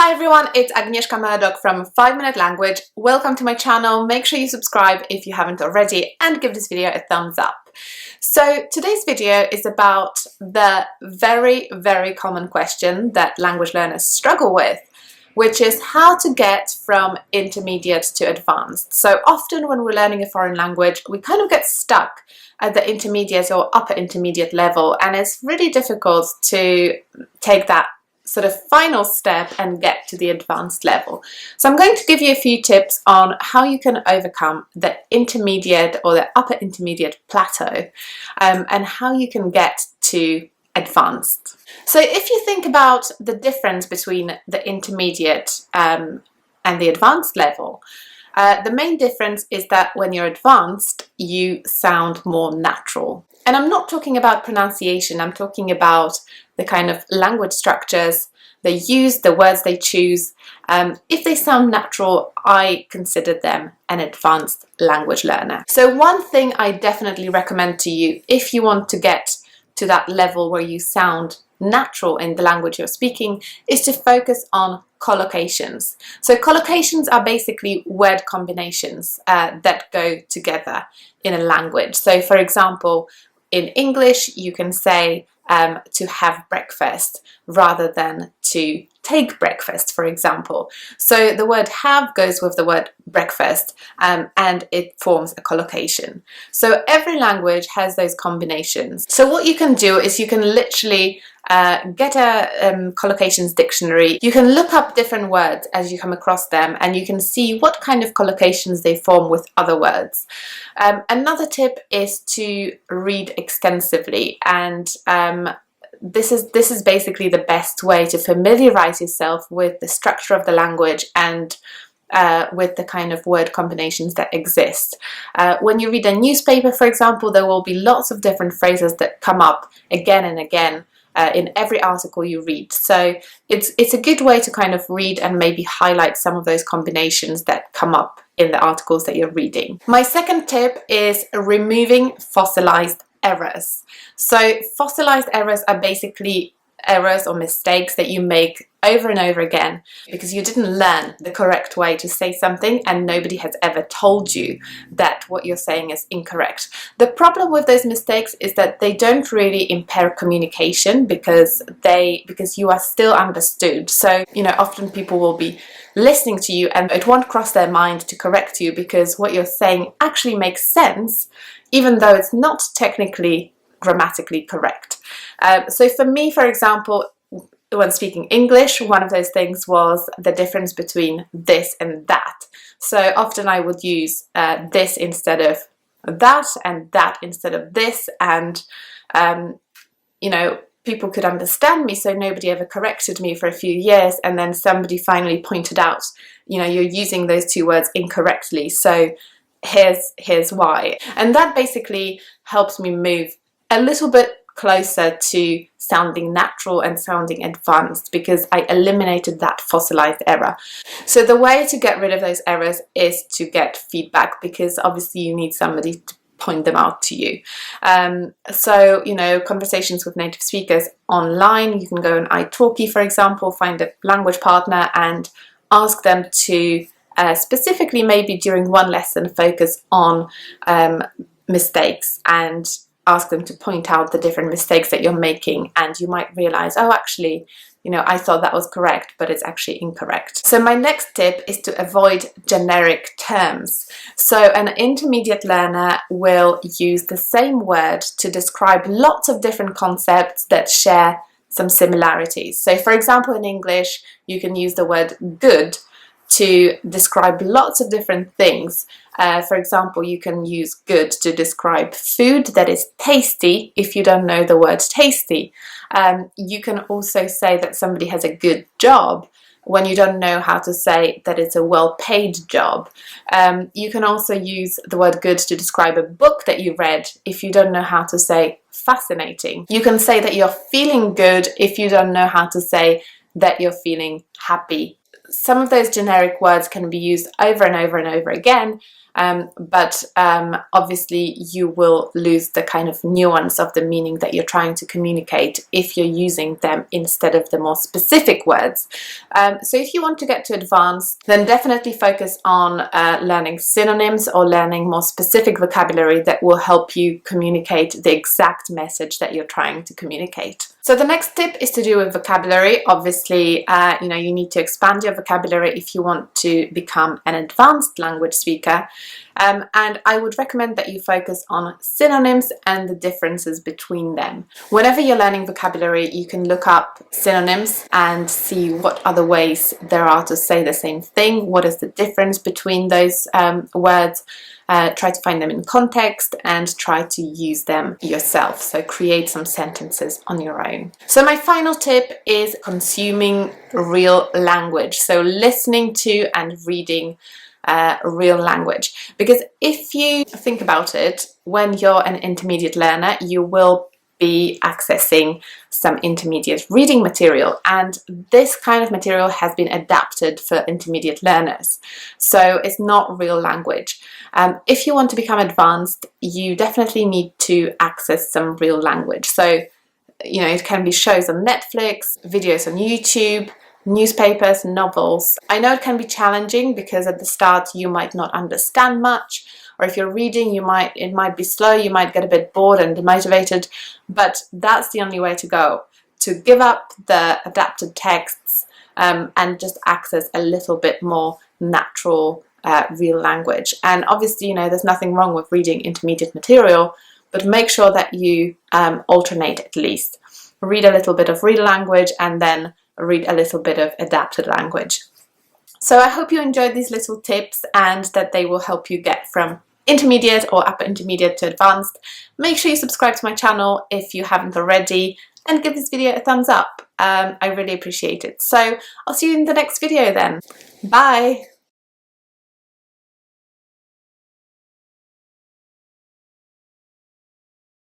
Hi everyone, it's Agnieszka from 5-Minute Language. Welcome to my channel. Make sure you subscribe if you haven't already and give this video a thumbs up. So today's video is about the very common question that language learners struggle with, which is how to get from intermediate to advanced. So often when we're learning a foreign language, we kind of get stuck at the intermediate or upper intermediate level, and it's really difficult to take that sort of final step and get to the advanced level. So I'm going to give you a few tips on how you can overcome the intermediate or the upper intermediate plateau and how you can get to advanced. So if you think about the difference between the intermediate and the advanced level, the main difference is that when you're advanced, you sound more natural. And I'm not talking about pronunciation, I'm talking about the kind of language structures they use, the words they choose. If they sound natural, I consider them an advanced language learner. So one thing I definitely recommend to you if you want to get to that level where you sound natural in the language you're speaking is to focus on collocations. So collocations are basically word combinations that go together in a language. So for example, in English, you can say to have breakfast rather than to take breakfast, for example. So the word have goes with the word breakfast and it forms a collocation. So every language has those combinations. So what you can do is you can literally get a collocations dictionary. You can look up different words as you come across them and you can see what kind of collocations they form with other words. Another tip is to read extensively, and this is basically the best way to familiarize yourself with the structure of the language and with the kind of word combinations that exist. When you read a newspaper, for example, there will be lots of different phrases that come up again and again in every article you read. So it's a good way to kind of read and maybe highlight some of those combinations that come up in the articles that you're reading. My second tip is removing fossilized errors. So fossilized errors are basically errors or mistakes that you make over and over again because you didn't learn the correct way to say something and nobody has ever told you that what you're saying is incorrect. The problem with those mistakes is that they don't really impair communication because you are still understood. So, you know, often people will be listening to you and it won't cross their mind to correct you because what you're saying actually makes sense, even though it's not technically grammatically correct. So for me, for example, when speaking English, one of those things was the difference between this and that. So often I would use this instead of that and that instead of this, and you know, people could understand me, so nobody ever corrected me for a few years, and then somebody finally pointed out, you know, you're using those two words incorrectly, so here's why. And that basically helps me move a little bit closer to sounding natural and sounding advanced because I eliminated that fossilized error. So the way to get rid of those errors is to get feedback, because obviously you need somebody to point them out to you. So, you know, conversations with native speakers online, you can go on italki, for example, find a language partner and ask them to specifically maybe during one lesson focus on mistakes and ask them to point out the different mistakes that you're making, and you might realize, oh, actually, you know, I thought that was correct, but it's actually incorrect. So my next tip is to avoid generic terms. So an intermediate learner will use the same word to describe lots of different concepts that share some similarities. So for example, in English, you can use the word good to describe lots of different things. For example, you can use good to describe food that is tasty if you don't know the word tasty. You can also say that somebody has a good job when you don't know how to say that it's a well-paid job. You can also use the word good to describe a book that you read if you don't know how to say fascinating. You can say that you're feeling good if you don't know how to say that you're feeling happy. some of those generic words can be used over and over and over again, but obviously you will lose the kind of nuance of the meaning that you're trying to communicate if you're using them instead of the more specific words. So if you want to get to advanced, then definitely focus on learning synonyms or learning more specific vocabulary that will help you communicate the exact message that you're trying to communicate. So the next tip is to do with vocabulary. Obviously, you need to expand your vocabulary if you want to become an advanced language speaker. And I would recommend that you focus on synonyms and the differences between them. Whenever you're learning vocabulary, you can look up synonyms and see what other ways there are to say the same thing. What is the difference between those words? Try to find them in context and try to use them yourself. So create some sentences on your own. So my final tip is consuming real language. So listening to and reading real language. Because if you think about it, when you're an intermediate learner, you will be accessing some intermediate reading material, and this kind of material has been adapted for intermediate learners, so it's not real language. If you want to become advanced, you definitely need to access some real language. So it can be shows on Netflix, videos on YouTube, newspapers, novels. I know it can be challenging because at the start you might not understand much, or if you're reading it might be slow, you might get a bit bored and demotivated, but that's the only way to go, to give up the adapted texts and just access a little bit more natural real language. And obviously, there's nothing wrong with reading intermediate material, but make sure that you alternate at least. Read a little bit of real language and then read a little bit of adapted language. So I hope you enjoyed these little tips and that they will help you get from intermediate or upper intermediate to advanced. Make sure you subscribe to my channel if you haven't already and give this video a thumbs up. I really appreciate it. So I'll see you in the next video then. Bye!